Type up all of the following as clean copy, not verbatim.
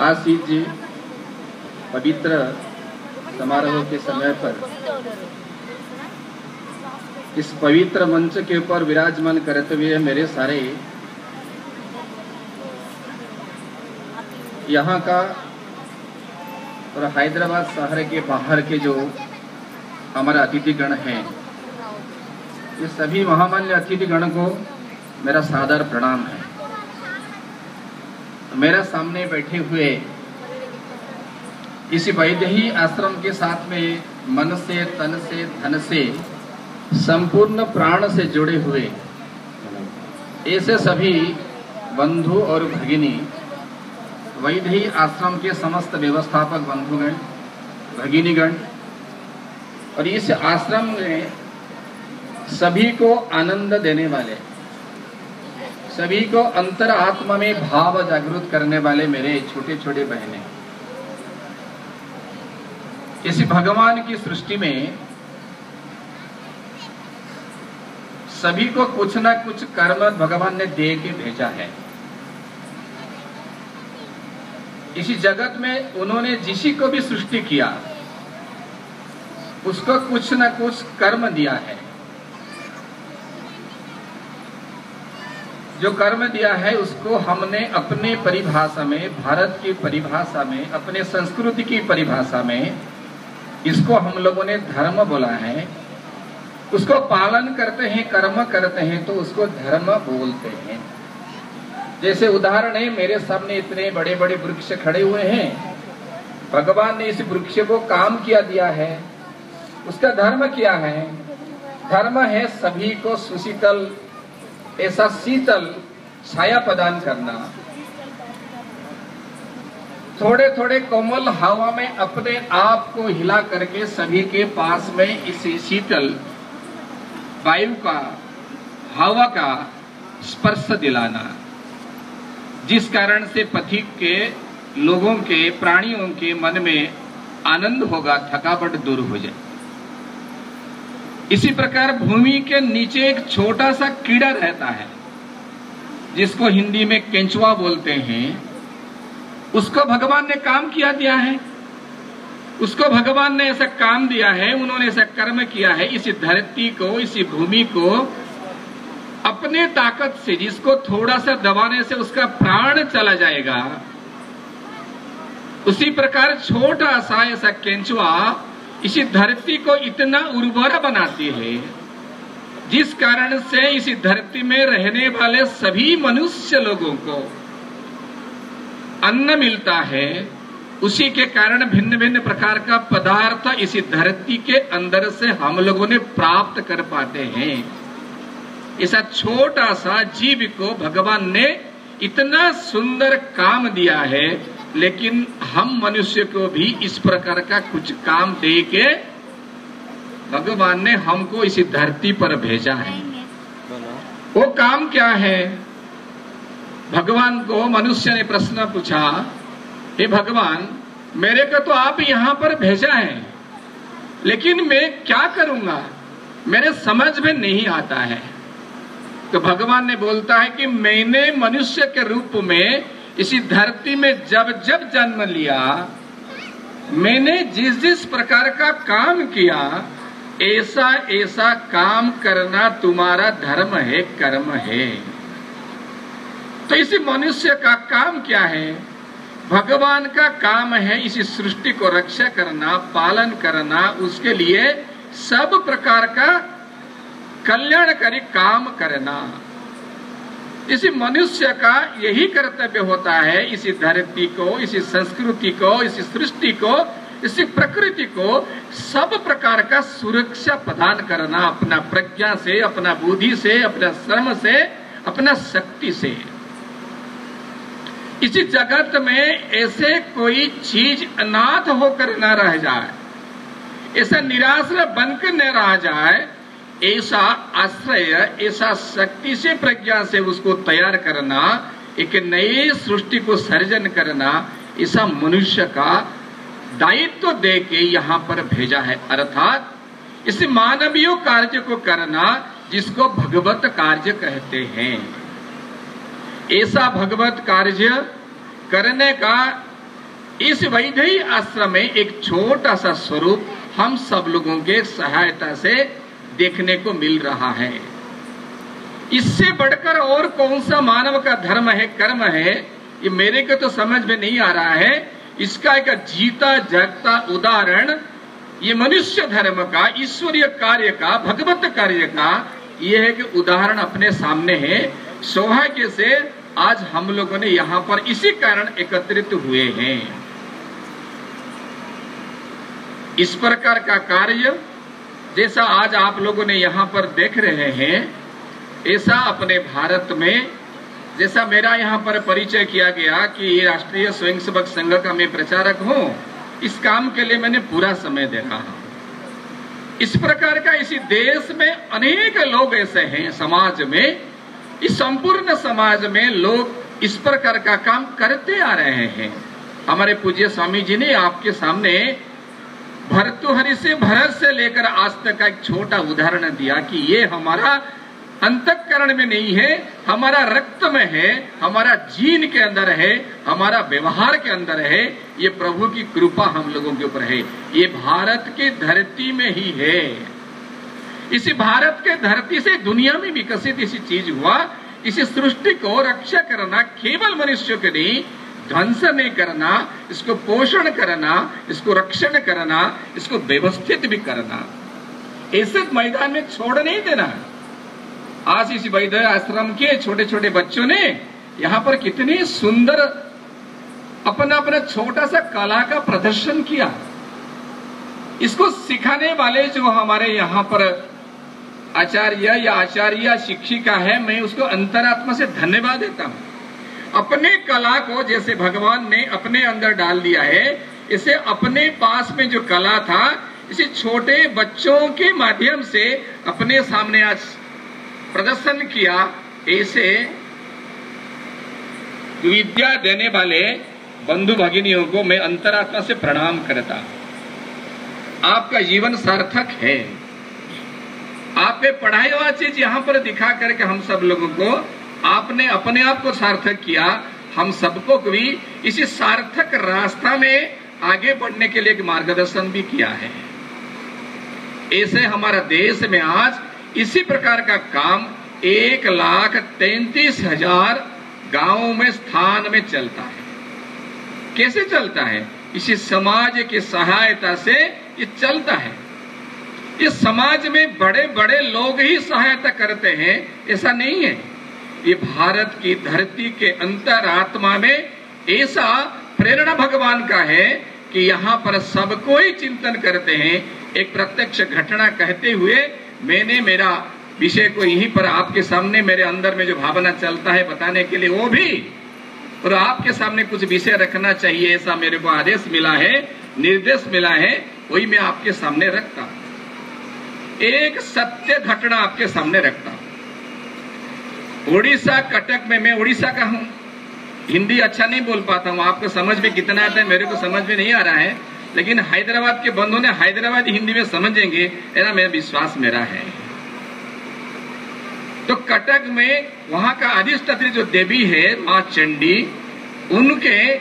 आशीष जी पवित्र समारोह के समय पर इस पवित्र मंच के ऊपर विराजमान करते हुए मेरे सारे यहाँ का और हैदराबाद शहर के बाहर के जो हमारे अतिथिगण हैं, ये सभी महामान्य अतिथिगण को मेरा सादर प्रणाम है। मेरे सामने बैठे हुए इसी वैदेही आश्रम के साथ में मन से, तन से, धन से, संपूर्ण प्राण से जुड़े हुए ऐसे सभी बंधु और भगिनी, वैदेही आश्रम के समस्त व्यवस्थापक बंधुगण, भगिनीगण और इस आश्रम में सभी को आनंद देने वाले, सभी को अंतर आत्मा में भाव जागृत करने वाले मेरे छोटे छोटे बहनें, इस भगवान की सृष्टि में सभी को कुछ ना कुछ कर्म भगवान ने दे के भेजा है। इसी जगत में उन्होंने जिसी को भी सृष्टि किया उसको कुछ ना कुछ कर्म दिया है। जो कर्म दिया है उसको हमने अपने परिभाषा में, भारत की परिभाषा में, अपने संस्कृति की परिभाषा में इसको हम लोगों ने धर्म बोला है। उसको पालन करते हैं, कर्म करते हैं तो उसको धर्म बोलते हैं। जैसे उदाहरण है, मेरे सामने इतने बड़े बड़े वृक्ष खड़े हुए हैं, भगवान ने इस वृक्ष को काम किया दिया है, उसका धर्म क्या है? धर्म है सभी को सुशीतल, ऐसा शीतल छाया प्रदान करना, थोड़े थोड़े कोमल हवा में अपने आप को हिला करके सभी के पास में इस शीतल वायु का, हवा का स्पर्श दिलाना, जिस कारण से पथिक के लोगों के, प्राणियों के मन में आनंद होगा, थकावट दूर हो जाए। इसी प्रकार भूमि के नीचे एक छोटा सा कीड़ा रहता है जिसको हिंदी में केंचुआ बोलते हैं। उसको भगवान ने काम किया दिया है, उसको भगवान ने ऐसा काम दिया है, उन्होंने ऐसा कर्म किया है, इसी धरती को, इसी भूमि को अपने ताकत से, जिसको थोड़ा सा दबाने से उसका प्राण चला जाएगा, उसी प्रकार छोटा सा ऐसा केंचुआ इसी धरती को इतना उर्वर बनाती है जिस कारण से इसी धरती में रहने वाले सभी मनुष्य लोगों को अन्न मिलता है। उसी के कारण भिन्न भिन्न प्रकार का पदार्थ इसी धरती के अंदर से हम लोगों ने प्राप्त कर पाते हैं। ऐसा छोटा सा जीव को भगवान ने इतना सुंदर काम दिया है, लेकिन हम मनुष्य को भी इस प्रकार का कुछ काम दे के भगवान ने हमको इसी धरती पर भेजा है। वो काम क्या है? भगवान को मनुष्य ने प्रश्न पूछा, हे भगवान, मेरे को तो आप यहाँ पर भेजा है, लेकिन मैं क्या करूंगा, मेरे समझ में नहीं आता है। तो भगवान ने बोलता है कि मैंने मनुष्य के रूप में इसी धरती में जब जब जन्म लिया, मैंने जिस जिस प्रकार का काम किया, ऐसा ऐसा काम करना तुम्हारा धर्म है, कर्म है। तो इसी मनुष्य का काम क्या है? भगवान का काम है इसी सृष्टि को रक्षा करना, पालन करना, उसके लिए सब प्रकार का कल्याणकारी काम करना। इसी मनुष्य का यही कर्तव्य होता है, इसी धरती को, इसी संस्कृति को, इसी सृष्टि को, इसी प्रकृति को सब प्रकार का सुरक्षा प्रदान करना, अपना प्रज्ञा से, अपना बुद्धि से, अपना श्रम से, अपना शक्ति से। इसी जगत में ऐसे कोई चीज अनाथ होकर न रह जाए, ऐसा निराश्रय बनकर न रह जाए, ऐसा आश्रय, ऐसा शक्ति से, प्रज्ञा से उसको तैयार करना, एक नई सृष्टि को सर्जन करना, ऐसा मनुष्य का दायित्व दे के यहाँ पर भेजा है। अर्थात इस मानवीय कार्य को करना जिसको भगवत कार्य कहते हैं। ऐसा भगवत कार्य करने का इस वैदेही आश्रम में एक छोटा सा स्वरूप हम सब लोगों के सहायता से देखने को मिल रहा है। इससे बढ़कर और कौन सा मानव का धर्म है, कर्म है, ये मेरे को तो समझ में नहीं आ रहा है। इसका एक जीता जागता उदाहरण ये मनुष्य धर्म का, ईश्वरीय कार्य का, भगवत कार्य का ये है कि उदाहरण अपने सामने है। सौभाग्य से आज हम लोगों ने यहां पर इसी कारण एकत्रित हुए हैं। इस प्रकार का कार्य जैसा आज आप लोगों ने यहां पर देख रहे हैं, ऐसा अपने भारत में, जैसा मेरा यहां पर परिचय किया गया कि राष्ट्रीय स्वयंसेवक संघ का मैं प्रचारक हूं, इस काम के लिए मैंने पूरा समय दे रहा हूं। इस प्रकार का इसी देश में अनेक लोग ऐसे हैं, समाज में, इस संपूर्ण समाज में लोग इस प्रकार का काम करते आ रहे हैं। हमारे पूज्य स्वामी जी ने आपके सामने भर्तृहरि से, भरत से लेकर आज तक का एक छोटा उदाहरण दिया कि ये हमारा अंतःकरण में नहीं है, हमारा रक्त में है, हमारा जीन के अंदर है, हमारा व्यवहार के अंदर है। ये प्रभु की कृपा हम लोगों के ऊपर है। ये भारत की धरती में ही है। इसी भारत के धरती से दुनिया में विकसित इसी चीज हुआ। इसी सृष्टि को रक्षा करना केवल मनुष्य के नहीं, ध्वंस नहीं करना, इसको पोषण करना, इसको रक्षण करना, इसको व्यवस्थित भी करना, ऐसे मैदान में छोड़ नहीं देना। आज इस वैद्य आश्रम के छोटे छोटे बच्चों ने यहाँ पर कितनी सुंदर अपना अपना छोटा सा कला का प्रदर्शन किया। इसको सिखाने वाले जो हमारे यहाँ पर आचार्य या आचार्य शिक्षिका है, मैं उसको अंतरात्मा से धन्यवाद देता हूँ। अपने कला को जैसे भगवान ने अपने अंदर डाल दिया है, इसे अपने पास में जो कला था, इसे छोटे बच्चों के माध्यम से अपने सामने आज प्रदर्शन किया। ऐसे विद्या देने वाले बंधु भगिनियों को मैं अंतरात्मा से प्रणाम करता हूं। आपका जीवन सार्थक है। आपने पढ़ाई हुआ चीज यहाँ पर दिखा करके हम सब लोगों को आपने अपने आप को सार्थक किया। हम सबको भी इसी सार्थक रास्ता में आगे बढ़ने के लिए एक मार्गदर्शन भी किया है। ऐसे हमारा देश में आज इसी प्रकार का काम 1,33,000 गांवों में, स्थान में चलता है। कैसे चलता है? इसी समाज की सहायता से ये चलता है। इस समाज में बड़े बड़े लोग ही सहायता करते हैं, ऐसा नहीं है। ये भारत की धरती के अंतरात्मा में ऐसा प्रेरणा भगवान का है कि यहाँ पर सबको ही चिंतन करते हैं। एक प्रत्यक्ष घटना कहते हुए मैंने मेरा विषय को यहीं पर आपके सामने, मेरे अंदर में जो भावना चलता है बताने के लिए, वो भी और आपके सामने कुछ विषय रखना चाहिए, ऐसा मेरे को आदेश मिला है, निर्देश मिला है, वही मैं आपके सामने रखता हूं। एक सत्य घटना आपके सामने रखता हूं। उड़ीसा कटक में, मैं उड़ीसा का हूं, हिंदी अच्छा नहीं बोल पाता हूं, आपको समझ में कितना आता है मेरे को समझ में नहीं आ रहा है, लेकिन हैदराबाद के बंधुओं ने हैदराबादी हिंदी में समझेंगे, ऐसा मेरा विश्वास मेरा है। तो कटक में वहां का अधिष्ठात्री जो देवी है मां चंडी, उनके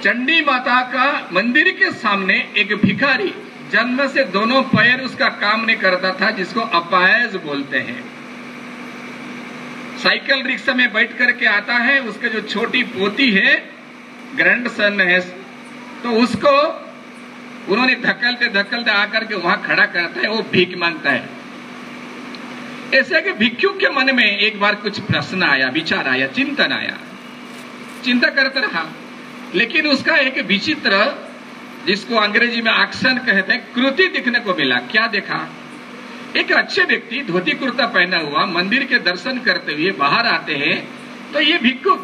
चंडी माता का मंदिर के सामने एक भिखारी जन्म से दोनों पैर उसका काम नहीं करता था, जिसको अपायज बोलते हैं। साइकिल रिक्शा में बैठ करके आता है, उसके जो छोटी पोती है, ग्रैंड सन है, तो उसको उन्होंने धक्कलते धक्कलते आकर के वहां खड़ा करता है, वो भीख मांगता है। ऐसे कि भिक्षु के मन में एक बार कुछ प्रश्न आया, विचार आया, चिंतन आया, चिंता करता रहा, लेकिन उसका एक विचित्र, जिसको अंग्रेजी में एक्शन कहते हैं, कृति दिखने को मिला। क्या देखा? एक अच्छे व्यक्ति धोती कुर्ता पहना हुआ मंदिर के दर्शन करते हुए बाहर आते हैं, तो ये भिक्षु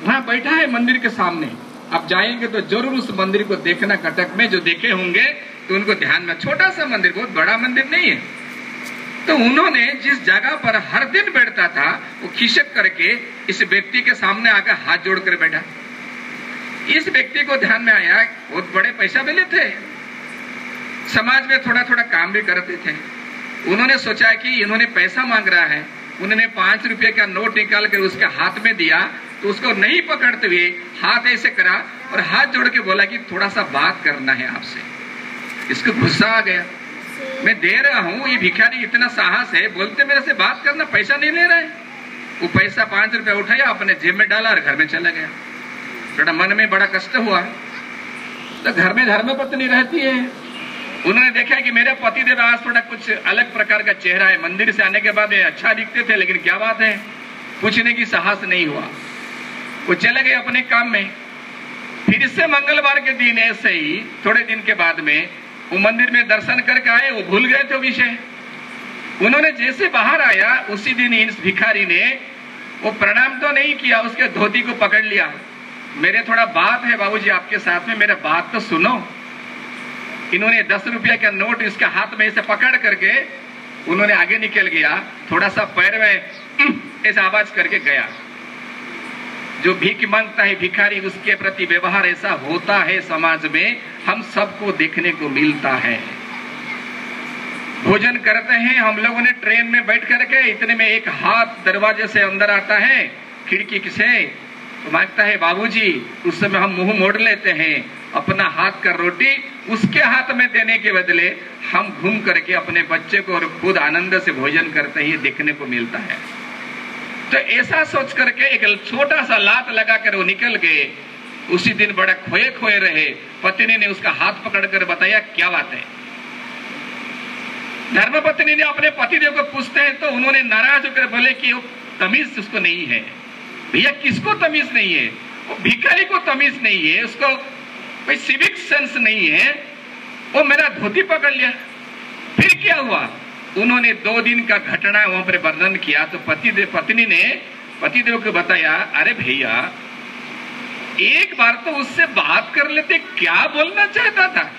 वहां बैठा है मंदिर के सामने। अब जाएंगे तो जरूर उस मंदिर को देखना। कटक में जो देखे होंगे तो उनको ध्यान में, छोटा सा मंदिर, बहुत बड़ा मंदिर नहीं है। तो उन्होंने जिस जगह पर हर दिन बैठता था, वो खिसक करके इस व्यक्ति के सामने आकर हाथ जोड़कर बैठा। इस व्यक्ति को ध्यान में आया, बहुत बड़े पैसा वाले थे, समाज में थोड़ा थोड़ा काम भी करते थे। उन्होंने सोचा कि इन्होंने पैसा मांग रहा है, उन्होंने 5 रुपए का नोट निकाल कर उसके हाथ में दिया, तो उसको नहीं पकड़ते हुए हाथ ऐसे करा, और हाथ जोड़ के बोला कि थोड़ा सा बात करना है आपसे। इसको गुस्सा आ गया, मैं दे रहा हूं, ये भिखारी इतना साहस है, बोलते मेरे से बात करना, पैसा नहीं ले रहा है। वो पैसा 5 रुपया उठाया, अपने जेब में डाला और घर में चला गया। थोड़ा मन में बड़ा कष्ट हुआ। तो घर में धर्मपत्नी रहती है, उन्होंने देखा कि मेरे पतिदेव आज थोड़ा कुछ अलग प्रकार का चेहरा है, मंदिर से आने के बाद ये अच्छा दिखते थे, लेकिन क्या बात है, पूछने की साहस नहीं हुआ। वो चले गए अपने काम में। फिर से मंगलवार के दिन ऐसे ही थोड़े दिन के बाद में वो मंदिर में दर्शन करके आए, वो भूल गए थे विषय। उन्होंने जैसे बाहर आया, उसी दिन इस भिखारी ने वो प्रणाम तो नहीं किया, उसके धोती को पकड़ लिया। मेरे थोड़ा बात है बाबूजी आपके साथ में, मेरा बात तो सुनो। इन्होंने 10 रुपया का नोट इसके हाथ में से पकड़ करके उन्होंने आगे निकल गया, थोड़ा सा पैर में ऐसा आवाज करके गया। जो भीख मांगता है भिखारी, उसके प्रति व्यवहार ऐसा होता है समाज में, हम सबको देखने को मिलता है। भोजन करते हैं हम लोगों ने ट्रेन में बैठ करके, इतने में एक हाथ दरवाजे से अंदर आता है खिड़की से, तो मांगता है बाबूजी। उस समय हम मुंह मोड़ लेते हैं, अपना हाथ का रोटी उसके हाथ में देने के बदले हम घूम करके अपने बच्चे को और खुद आनंद से भोजन करते ही देखने को मिलता है। तो ऐसा सोच करके एक छोटा सा लात लगाकर वो निकल गए। उसी दिन बड़ा खोए खोए रहे। पत्नी ने उसका हाथ पकड़कर बताया क्या बात है। धर्मपत्नी ने अपने पतिदेव को पूछते हैं तो उन्होंने नाराज होकर बोले कि वो तमीज उसको नहीं है। भैया किसको तमीज नहीं है? वो भिखारी को तमीज नहीं है, उसको कोई सिविक सेंस नहीं है। वो मेरा धोती पकड़ लिया। फिर क्या हुआ? उन्होंने 2 दिन का घटना वहां पर वर्णन किया। तो पत्नी ने पतिदेव को बताया, अरे भैया एक बार तो उससे बात कर लेते, क्या बोलना चाहता था।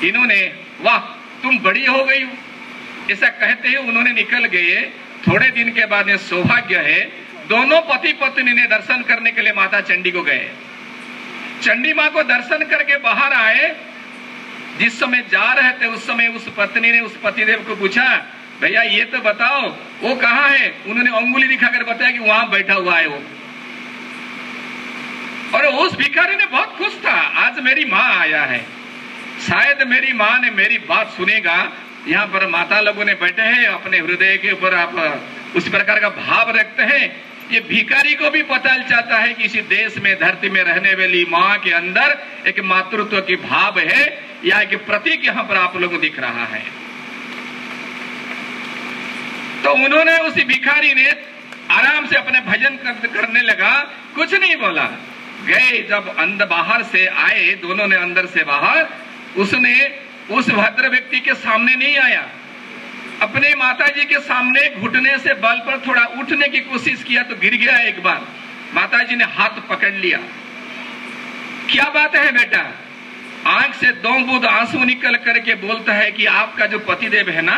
इन्होंने वाह तुम बड़ी हो गई हो, ऐसा कहते ही उन्होंने निकल गए। थोड़े दिन के बाद ये सौभाग्य है, दोनों पति पत्नी ने दर्शन करने के लिए माता चंडी को गए। चंडी मां को दर्शन करके बाहर आए। जिस समय जा रहे थे उस समय उस पत्नी ने उस पतिदेव को पूछा, भैया ये तो बताओ वो कहाँ है? उन्होंने अंगुली दिखाकर बताया कि वहां बैठा हुआ है वो। और उस भिखारी ने बहुत खुश था, आज मेरी माँ आया है, शायद मेरी माँ ने मेरी बात सुनेगा। यहाँ पर माता लोगों ने बैठे हैं, अपने हृदय के ऊपर आप उस प्रकार का भाव रखते हैं। ये भिखारी को भी पता चलता है कि इसी देश में धरती में रहने वाली माँ के अंदर एक मातृत्व की भाव है, या एक प्रतीक यहाँ पर आप लोगों को दिख रहा है। तो उन्होंने उसी भिखारी ने आराम से अपने भजन करने लगा, कुछ नहीं बोला। गए जब अंदर बाहर से आए, दोनों ने अंदर से बाहर, उसने उस भद्र व्यक्ति के सामने नहीं आया, अपने माताजी के सामने घुटने से बल पर थोड़ा उठने की कोशिश किया तो गिर गया एक बार। माताजी ने हाथ पकड़ लिया। क्या बात है बेटा? आंख से 2 बूंद आंसू निकल करके बोलता है कि आपका जो पतिदेव है ना,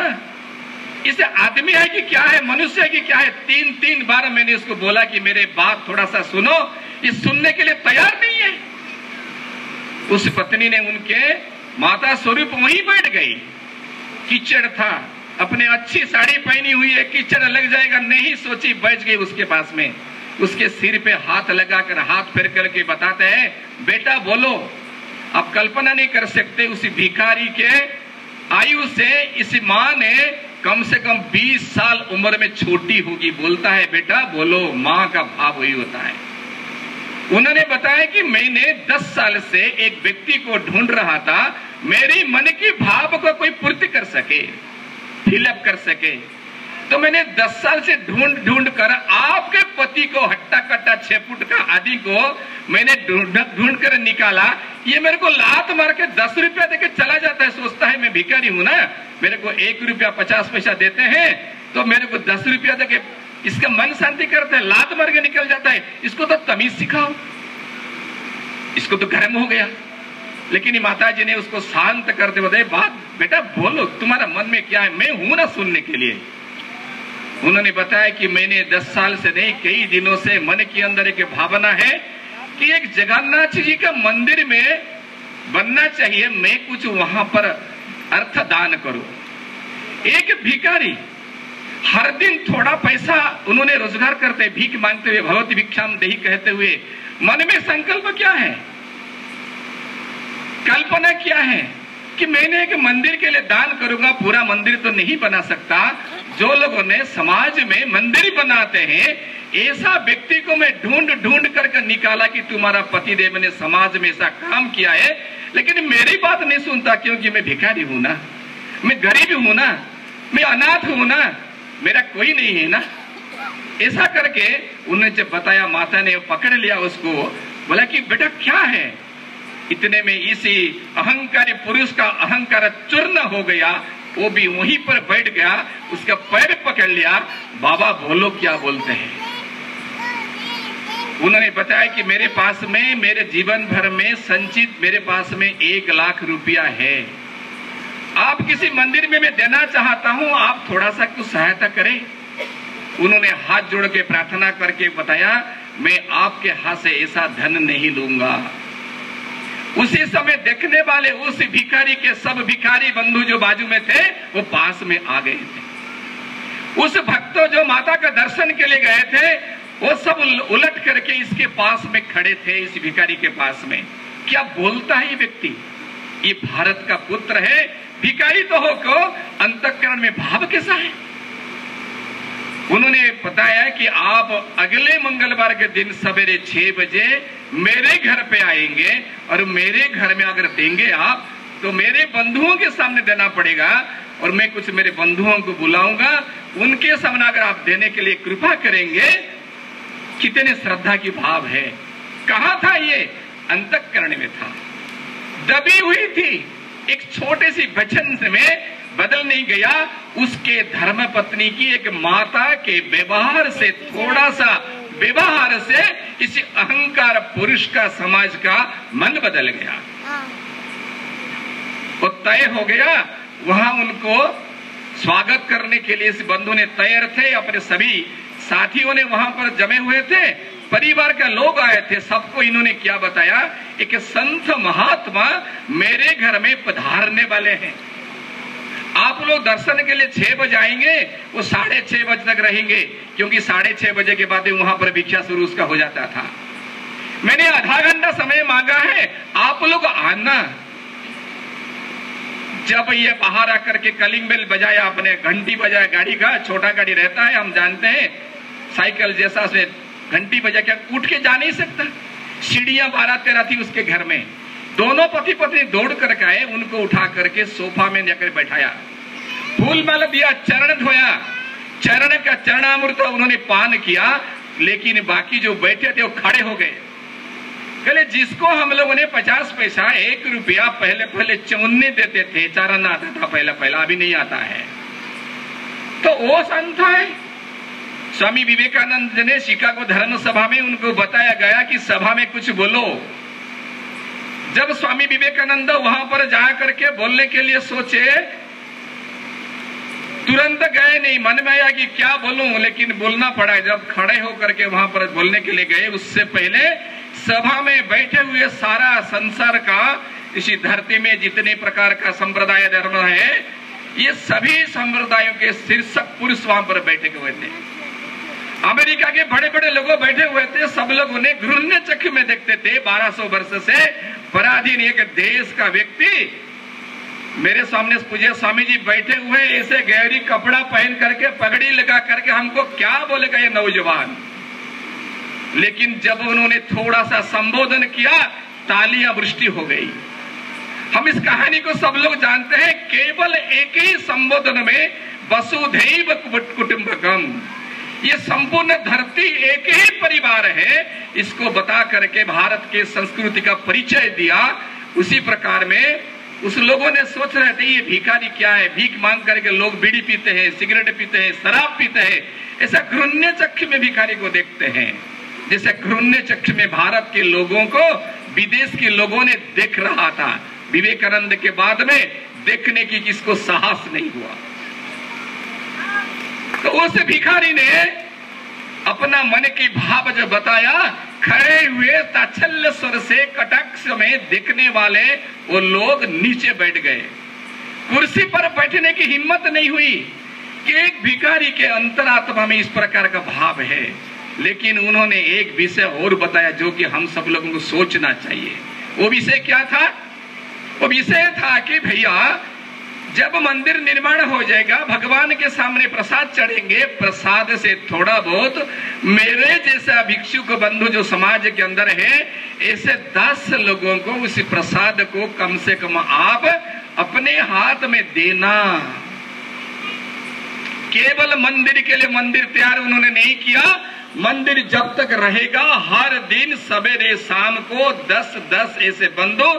इसे आदमी है कि क्या है, मनुष्य है कि क्या है? 3 बार मैंने इसको बोला कि मेरे बात थोड़ा सा सुनो, ये सुनने के लिए तैयार नहीं है। उस पत्नी ने उनके माता स्वरूप वहीं बैठ गई। कीचड़ था, अपने अच्छी साड़ी पहनी हुई है, कीचड़ लग जाएगा नहीं सोची, बैठ गई उसके पास में। उसके सिर पे हाथ लगाकर हाथ फेर करके बताते हैं, बेटा बोलो। आप कल्पना नहीं कर सकते उसी भिखारी के आयु से इस माँ ने कम से कम 20 साल उम्र में छोटी होगी। बोलता है बेटा बोलो, माँ का भाव वही होता है। उन्होंने बताया कि मैंने 10 साल से एक व्यक्ति को ढूंढ रहा था, मेरी मन की भाव को कोई पूर्ति कर सके, फिलअप कर सके। तो मैंने 10 साल से ढूंढ कर आपके पति को, हट्टा कट्टा 6 फुट का आदि को मैंने ढूंढ कर निकाला। ये मेरे को लात मार के 10 रुपया देके चला जाता है, सोचता है मैं भिखारी हूं ना, मेरे को 1 रुपया 50 पैसा देते हैं तो मेरे को 10 रुपया देके इसका मन शांति करते हैं, लात मार के निकल जाता है। इसको तो तमीज सिखाओ। इसको तो गर्म हो गया, लेकिन माता जी ने उसको शांत करते हुए, बात बेटा बोलो, तुम्हारा मन में क्या है, मैं हूं ना सुनने के लिए। उन्होंने बताया कि मैंने 10 साल से नहीं, कई दिनों से मन के अंदर एक भावना है कि एक जगन्नाथ जी का मंदिर में बनना चाहिए, मैं कुछ वहां पर अर्थ दान करूं। एक भिखारी हर दिन थोड़ा पैसा उन्होंने रोजगार करते, भीख मांगते हुए, भगवती भिक्षाम देहि कहते हुए, मन में संकल्प क्या है, कल्पना क्या है कि मैंने एक मंदिर के लिए दान करूंगा। पूरा मंदिर तो नहीं बना सकता, जो लोगों ने समाज में मंदिर बनाते हैं ऐसा व्यक्ति को मैं ढूंढ ढूंढ कर निकाला कि तुम्हारा पतिदेव ने समाज में ऐसा काम किया है, लेकिन मेरी बात नहीं सुनता क्योंकि मैं भिखारी हूं ना, मैं गरीब हूं ना, मैं अनाथ हूं ना, मेरा कोई नहीं है ना। ऐसा करके उन्होंने जब बताया, माता ने पकड़ लिया उसको, बोला कि बेटा क्या है। इतने में इसी अहंकारी पुरुष का अहंकार चूर्ण हो गया, वो भी वहीं पर बैठ गया, उसका पैर पकड़ लिया, बाबा बोलो क्या बोलते हैं। उन्होंने बताया कि मेरे पास में, मेरे जीवन भर में संचित मेरे पास में 1 लाख रुपया है, आप किसी मंदिर में मैं देना चाहता हूं, आप थोड़ा सा कुछ सहायता करें। उन्होंने हाथ जोड़ के प्रार्थना करके बताया, मैं आपके हाथ से ऐसा धन नहीं लूंगा। उसी समय देखने वाले उस भिखारी के सब भिखारी बंधु जो बाजू में थे वो पास में आ गए थे। उस भक्तों जो माता का दर्शन के लिए गए थे वो सब उलट करके इसके पास में खड़े थे, इस भिखारी के पास में। क्या बोलता है ये व्यक्ति, ये भारत का पुत्र है, भिखारी तो हो को अंतःकरण में भाव कैसा है। उन्होंने बताया कि आप अगले मंगलवार के दिन सवेरे 6 बजे मेरे घर पे आएंगे और मेरे घर में अगर देंगे आप तो मेरे बंधुओं के सामने देना पड़ेगा, और मैं कुछ मेरे बंधुओं को बुलाऊंगा, उनके सामने अगर आप देने के लिए कृपा करेंगे। कितने श्रद्धा की भाव है। कहां था ये, अंतःकरण में था, दबी हुई थी, एक छोटे सी वचन में बदल नहीं गया। उसके धर्म पत्नी की एक माता के व्यवहार से, थोड़ा सा व्यवहार से इस अहंकार पुरुष का, समाज का मन बदल गया, वो तय हो गया। वहां उनको स्वागत करने के लिए इस बंधु ने तैयार थे, अपने सभी साथियों ने वहां पर जमे हुए थे, परिवार के लोग आए थे। सबको इन्होंने क्या बताया, एक संत महात्मा मेरे घर में पधारने वाले हैं, आप लोग दर्शन के लिए 6 बजे आएंगे, वो 6:30 बजे तक रहेंगे, क्योंकि 6:30 बजे के बाद वहां पर भिक्षा शुरू उसका हो जाता था। मैंने आधा घंटा समय मांगा है, आप लोग आना। जब ये बाहर आकर के कलिंग बेल बजाया, अपने घंटी बजाया, गाड़ी का छोटा गाड़ी रहता है, हम जानते हैं, साइकिल जैसा से घंटी बजा के उठ के जा नहीं सकता, सीढ़ियां 12-13 थी उसके घर में। दोनों पति पत्नी दौड़ कर आए, उनको उठा करके सोफा में जाकर बैठाया, फूल माला दिया, चरण धोया, चरण का चरणामृत उन्होंने पान किया। लेकिन बाकी जो बैठे थे वो खड़े हो गए। कहले जिसको हम लोगों ने 50 पैसा 1 रुपया पहले चौन्ने देते थे, चारण आता था पहला, अभी नहीं आता है, तो वो संत है। स्वामी विवेकानंद ने शिकागो धर्म सभा में उनको बताया गया कि सभा में कुछ बोलो। जब स्वामी विवेकानंद वहां पर जाकर के बोलने के लिए सोचे, तुरंत गए नहीं, मन में आया कि क्या बोलूं, लेकिन बोलना पड़ा। जब खड़े होकर के वहां पर बोलने के लिए गए, उससे पहले सभा में बैठे हुए सारा संसार का, इसी धरती में जितने प्रकार का संप्रदाय धर्म है, ये सभी संप्रदायों के शीर्षक पुरुष वहां पर बैठे हुए थे। अमेरिका के बड़े बड़े लोग बैठे हुए थे, सब लोग उन्हें घृण्य चक्षु में देखते थे। 1200 वर्ष से पराधीन एक देश का व्यक्ति मेरे सामने पूज्य स्वामी जी बैठे हुए, ऐसे गहरी कपड़ा पहन करके, पगड़ी लगा करके, हमको क्या बोलेगा ये नौजवान। लेकिन जब उन्होंने थोड़ा सा संबोधन किया, तालियां वृष्टि हो गई। हम इस कहानी को सब लोग जानते हैं। केवल एक ही संबोधन में वसुधैव कुटुंबकम, ये संपूर्ण धरती एक ही परिवार है, इसको बता करके भारत के संस्कृति का परिचय दिया। उसी प्रकार में उस लोगों ने सोच रहे थे ये भिखारी क्या है, भीख मांग करके लोग बीड़ी पीते हैं, सिगरेट पीते हैं, शराब पीते हैं, ऐसा घृण्य चक्षु में भिखारी को देखते हैं। जैसे घृण्य चक्षु में भारत के लोगों को विदेश के लोगों ने देख रहा था। विवेकानंद के बाद में देखने की किसको साहस नहीं हुआ। तो उस भिखारी ने अपना मन की भाव जो बताया, खड़े हुए ताच्छल्य स्वर से कटाक्ष में देखने वाले वो लोग नीचे बैठ गए। कुर्सी पर बैठने की हिम्मत नहीं हुई। कि एक भिखारी के अंतरात्मा में इस प्रकार का भाव है, लेकिन उन्होंने एक विषय और बताया जो कि हम सब लोगों को सोचना चाहिए। वो विषय क्या था? वो विषय था कि भैया जब मंदिर निर्माण हो जाएगा, भगवान के सामने प्रसाद चढ़ेंगे, प्रसाद से थोड़ा बहुत मेरे जैसा भिक्षुक बंधु जो समाज के अंदर है, ऐसे 10 लोगों को उस प्रसाद को कम से कम आप अपने हाथ में देना। केवल मंदिर के लिए मंदिर तैयार उन्होंने नहीं किया, मंदिर जब तक रहेगा हर दिन सवेरे शाम को 10-10 ऐसे बंधु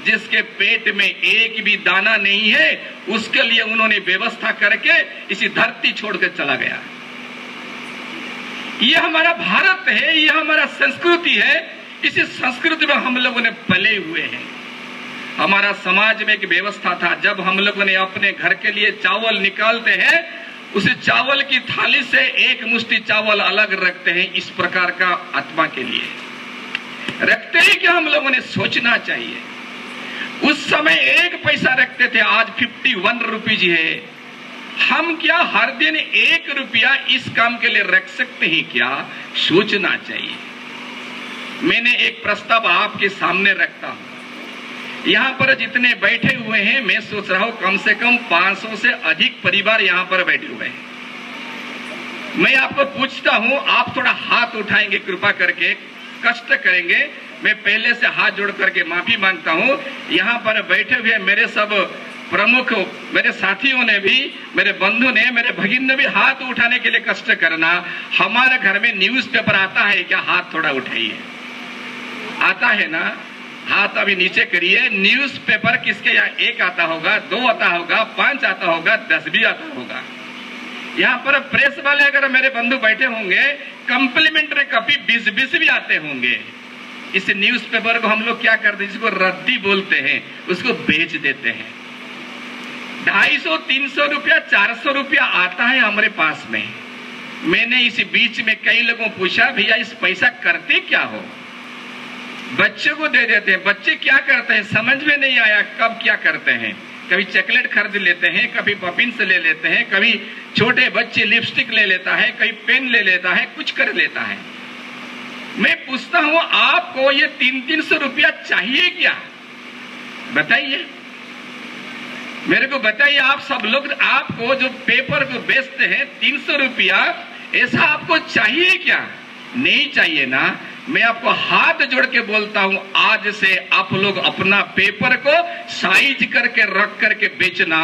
जिसके पेट में एक भी दाना नहीं है, उसके लिए उन्होंने व्यवस्था करके इसी धरती छोड़कर चला गया। यह हमारा भारत है, यह हमारा संस्कृति है। इसी संस्कृति में हम लोगों ने पले हुए हैं। हमारा समाज में एक व्यवस्था था, जब हम लोगों ने अपने घर के लिए चावल निकालते हैं, उस चावल की थाली से एक मुट्ठी चावल अलग रखते हैं। इस प्रकार का आत्मा के लिए रखते हैं कि हम लोगों ने सोचना चाहिए। उस समय 1 पैसा रखते थे, आज 51 रुपीज है। हम क्या हर दिन 1 रुपया इस काम के लिए रख सकते हैं क्या? सोचना चाहिए। मैंने एक प्रस्ताव आपके सामने रखता हूं। यहाँ पर जितने बैठे हुए हैं, मैं सोच रहा हूं कम से कम 500 से अधिक परिवार यहाँ पर बैठे हुए हैं। मैं आपको पूछता हूं, आप थोड़ा हाथ उठाएंगे कृपा करके, कष्ट करेंगे। मैं पहले से हाथ जोड़ करके माफी मांगता हूं। यहाँ पर बैठे हुए मेरे सब प्रमुख, मेरे साथियों ने भी, मेरे बंधु ने, मेरे भगिन ने भी हाथ उठाने के लिए कष्ट करना। हमारे घर में न्यूज़पेपर आता है क्या? हाथ थोड़ा उठाइए। आता है ना? हाथ अभी नीचे करिए। न्यूज़पेपर किसके यहाँ 1 आता होगा, 2 आता होगा, 5 आता होगा, 10 भी आता होगा। यहाँ पर प्रेस वाले अगर मेरे बंधु बैठे होंगे, कम्प्लीमेंट्री कॉपी 20-20 भी आते होंगे। इस न्यूज़पेपर को हम लोग क्या करते हैं, जिसको रद्दी बोलते हैं, उसको बेच देते हैं। 250-300 रुपया, 400 रुपया आता है हमारे पास में। मैंने इस बीच में कई लोगों को पूछा, भैया इस पैसा करते क्या हो? बच्चों को दे देते हैं। बच्चे क्या करते हैं समझ में नहीं आया। कब क्या करते हैं, कभी चॉकलेट खरीद लेते हैं, कभी पपिन्स ले लेते हैं, कभी छोटे बच्चे लिपस्टिक ले लेता है, कभी पेन ले लेता है, कुछ कर लेता है। मैं पूछता हूं, आपको ये 300-300 रुपया चाहिए क्या? बताइए, मेरे को बताइए। आप सब लोग, आपको जो पेपर को बेचते हैं 300 रुपया, ऐसा आपको चाहिए क्या? नहीं चाहिए ना। मैं आपको हाथ जोड़ के बोलता हूं, आज से आप लोग अपना पेपर को साइज करके रख करके बेचना।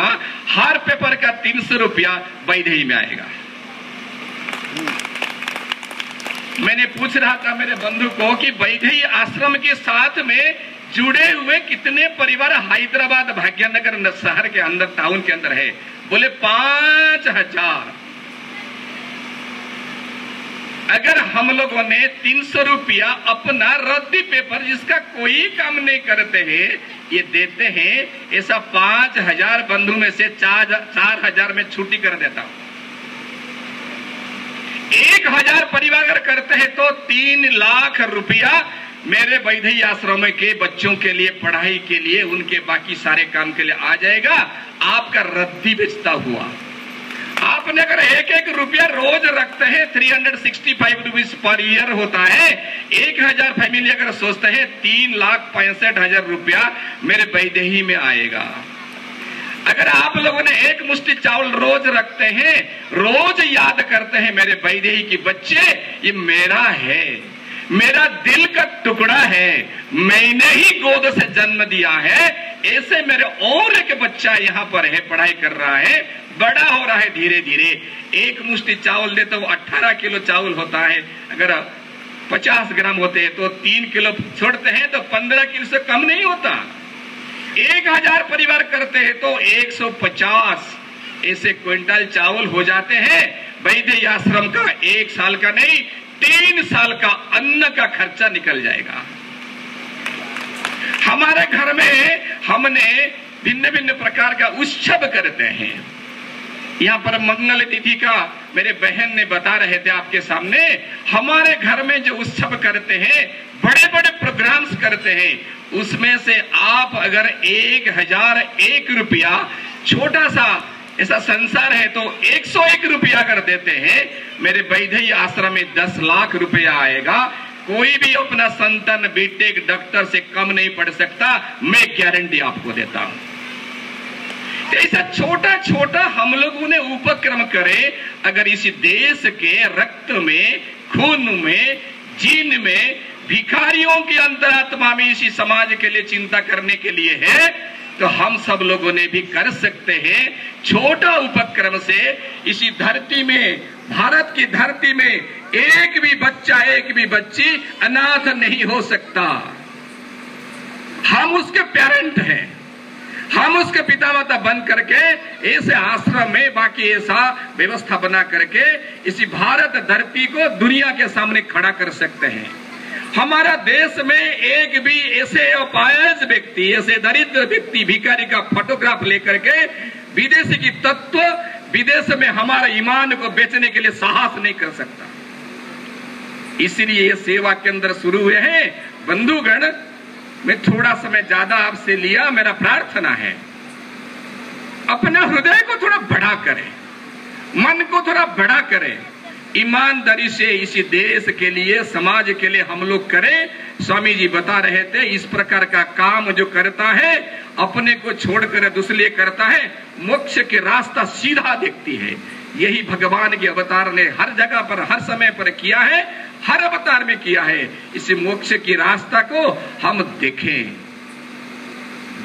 हर पेपर का 300 रुपया वैदेही में आएगा। मैंने पूछ रहा था मेरे बंधु को कि वैदेही आश्रम के साथ में जुड़े हुए कितने परिवार हैदराबाद भाग्यनगर शहर के अंदर, टाउन के अंदर है? बोले 5000। अगर हम लोगों ने 300 रुपया अपना रद्दी पेपर, जिसका कोई काम नहीं करते हैं, ये देते हैं, ऐसा 5000 बंधु में से 4000 में छुट्टी कर देता हूं। 1000 परिवार अगर करते हैं तो 3 लाख रुपया मेरे वैदेही आश्रम के बच्चों के लिए, पढ़ाई के लिए, उनके बाकी सारे काम के लिए आ जाएगा। आपका रद्दी बेचता हुआ। आपने अगर 1-1 रुपया रोज रखते हैं, 365 रुपीज पर ईयर होता है। 1000 फैमिली अगर सोचते हैं, 3,65,000 रुपया मेरे वैदेही में आएगा। अगर आप लोगों ने 1 मुट्ठी चावल रोज रखते हैं, रोज याद करते हैं मेरे वैदेही की बच्चे ये मेरा है, मेरा दिल का टुकड़ा है, मैंने ही गोद से जन्म दिया है, ऐसे मेरे और एक बच्चा यहाँ पर है, पढ़ाई कर रहा है, बड़ा हो रहा है धीरे धीरे। 1 मुट्ठी चावल देते वो 18 किलो चावल होता है। अगर 50 ग्राम होते हैं तो 3 किलो छोड़ते हैं तो 15 किलो से कम नहीं होता। 1000 परिवार करते हैं तो 150 ऐसे क्विंटल चावल हो जाते हैं। वैदेही आश्रम का 1 साल का नहीं, 3 साल का अन्न का खर्चा निकल जाएगा। हमारे घर में हमने भिन्न भिन्न प्रकार का उत्सव करते हैं। यहाँ पर मंगल तिथि का मेरे बहन ने बता रहे थे आपके सामने। हमारे घर में जो उत्सव करते हैं, बड़े बड़े प्रोग्राम्स करते हैं, उसमें से आप अगर 1001 रुपया छोटा सा ऐसा संसार है तो 101 रुपया कर देते हैं, मेरे वैद्य आश्रम में 10 लाख रुपया आएगा। कोई भी अपना संतान बीटेक डॉक्टर से कम नहीं पढ़ सकता, मैं गारंटी आपको देता हूं। ऐसा छोटा छोटा हम लोगों ने उपक्रम करे, अगर इसी देश के रक्त में, खून में, जीन में, भिखारियों की अंतरात्मा में इसी समाज के लिए चिंता करने के लिए है, तो हम सब लोगों ने भी कर सकते हैं। छोटा उपक्रम से इसी धरती में, भारत की धरती में एक भी बच्चा, एक भी बच्ची अनाथ नहीं हो सकता। हम उसके पेरेंट हैं, हम उसके पिता माता बन करके ऐसे आश्रम में बाकी ऐसा व्यवस्था बना करके इसी भारत धरती को दुनिया के सामने खड़ा कर सकते हैं। हमारा देश में एक भी ऐसे अपायज व्यक्ति, ऐसे दरिद्र व्यक्ति, भिखारी का फोटोग्राफ लेकर के विदेशी की तत्व विदेश में हमारा ईमान को बेचने के लिए साहस नहीं कर सकता। इसलिए ये सेवा के अंदर शुरू हुए हैं। बंधुगण, मैं थोड़ा समय ज्यादा आपसे लिया, मेरा प्रार्थना है अपना हृदय को थोड़ा बड़ा करें, मन को थोड़ा बड़ा करें, ईमानदारी से इसी देश के लिए, समाज के लिए हम लोग करें। स्वामी जी बता रहे थे, इस प्रकार का काम जो करता है अपने को छोड़कर दूसरे करता है, मोक्ष के रास्ता सीधा देखती है। यही भगवान के अवतार ने हर जगह पर, हर समय पर किया है, हर अवतार में किया है। इस मोक्ष की रास्ता को हम देखें।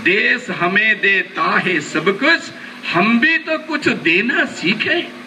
देश हमें देता है सब कुछ, हम भी तो कुछ देना सीखें।